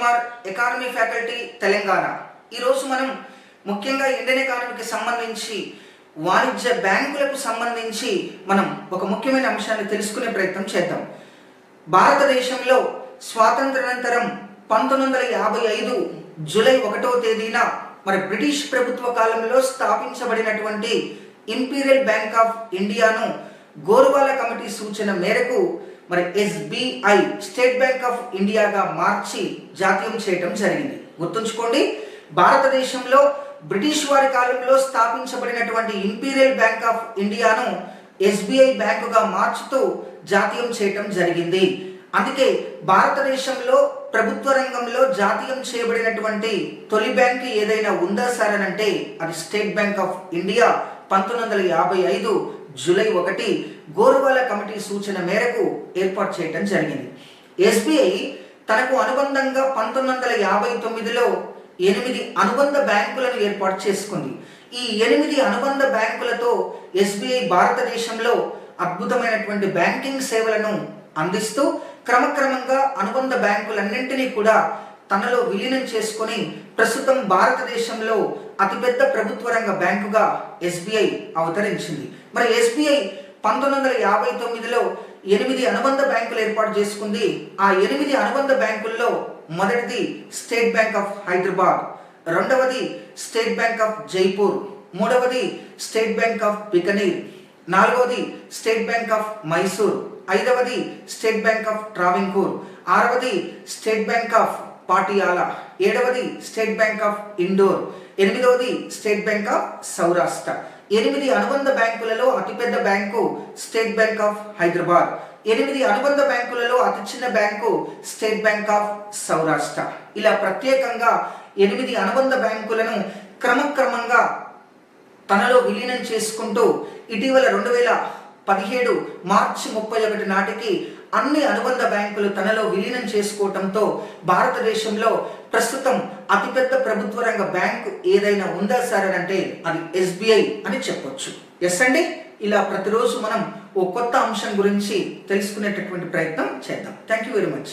Kumar, economy faculty, Telangana. ఈరోజు మనం ముఖ్యంగా ఇండియన్ ఎకానమీకి సంబంధించి వాణిజ్య బ్యాంకులకు సంబంధించి మనం ఒక ముఖ్యమైన అంశాన్ని తెలుసుకునే ప్రయత్నం చేద్దాం. భారతదేశంలో స్వాతంత్రానంతరం 1955 జూలై 1వ తేదీన మరి బ్రిటిష్ ప్రభుత్వ కాలంలో స్థాపించబడినటువంటి ఇంపీరియల్ బ్యాంక్ ఆఫ్ ఇండియాను గోరువాల కమిటీ సూచన మేరకు మరి ఎస్బిఐ స్టేట్ బ్యాంక్ ఆఫ్ ఇండియాగా మార్చి జాతీయం చేయడం జరిగింది. గుర్తుంచుకోండి, భారతదేశంలో బ్రిటిష్ వారి కాలంలో స్థాపించబడినటువంటి ఇంపీరియల్ బ్యాంక్ ఆఫ్ ఇండియాను ఎస్బిఐ బ్యాంకుగా మార్చుతూ జాతీయం చేయడం జరిగింది. అందుకే భారతదేశంలో ప్రభుత్వ రంగంలో జాతీయం చేయబడినటువంటి తొలి బ్యాంకు ఏదైనా ఉందా సార్ అని అంటే అది State Bank of India 1955 July 1 Gorwala committee సూచన మేరకు ఏర్పాటు చేయడం జరిగింది. ఎస్బిఐ తనకు అనుబంధంగా 1959లో 8 అనుబంధ బ్యాంకులను ఏర్పాటు చేసుకుంది. ఈ 8 అనుబంధ బ్యాంకులతో ఎస్బిఐ భారతదేశంలో అద్భుతమైనటువంటి బ్యాంకింగ్ సేవలను అందిస్తూ క్రమక్రమంగా అనుబంధ బ్యాంకులన్నింటినీ కూడా తనలో విలీనం చేసుకొని ప్రస్తుతం భారతదేశంలో అతిపెద్ద ప్రభుత్వ రంగ బ్యాంకుగా ఎస్బిఐ అవతరించింది. మరి ఎస్బిఐ 1959లో 8 అనుబంధ బ్యాంకులు ఏర్పాటు చేసుకుంది. ఆ 8 అనుబంధ బ్యాంకుల్లో మొదటిది స్టేట్ బ్యాంక్ ఆఫ్ హైదరాబాద్, రెండవది స్టేట్ బ్యాంక్ ఆఫ్ జైపూర్, మూడవది స్టేట్ బ్యాంక్ ఆఫ్ బికనీర్, నాలుగవది స్టేట్ బ్యాంక్ ఆఫ్ మైసూర్, ఐదవది స్టేట్ బ్యాంక్ ఆఫ్ ట్రావెన్కూర్, ఆరవది స్టేట్ బ్యాంక్ ఆఫ్ పాటియాలా, ఏడవది స్టేట్ బ్యాంక్ ఆఫ్ ఇండోర్, ఎనిమిదవది స్టేట్ బ్యాంక్ ఆఫ్ సౌరాష్ట్ర. 8 అనుబంధ బ్యాంకులలో అతిపెద్ద bank State Bank of Hyderabad, 8 అనుబంధ బ్యాంకులలో అతి చిన్న bank State Bank of Saurashtra. ఇలా ప్రత్యేకంగా 8 అనుబంధ బ్యాంకులను క్రమక్రమంగా తనలో విలీనం చేసుకుంటూ ఇటీవల 2017 మార్చి 31 నాటికి అన్ని అనుబంధ బ్యాంకులు తనలో విలీనం చేసుకోవడంతో భారతదేశంలో ప్రస్తుతం అతిపెద్ద ప్రభుత్వ రంగ బ్యాంకు ఏదైనా ఉందా సార్ అని అంటే అది ఎస్బిఐ అని చెప్పొచ్చు. ఎస్ అండి, ఇలా ప్రతిరోజు మనం ఓ కొత్త అంశం గురించి తెలుసుకునేటటువంటి ప్రయత్నం చేద్దాం. Thank you very much.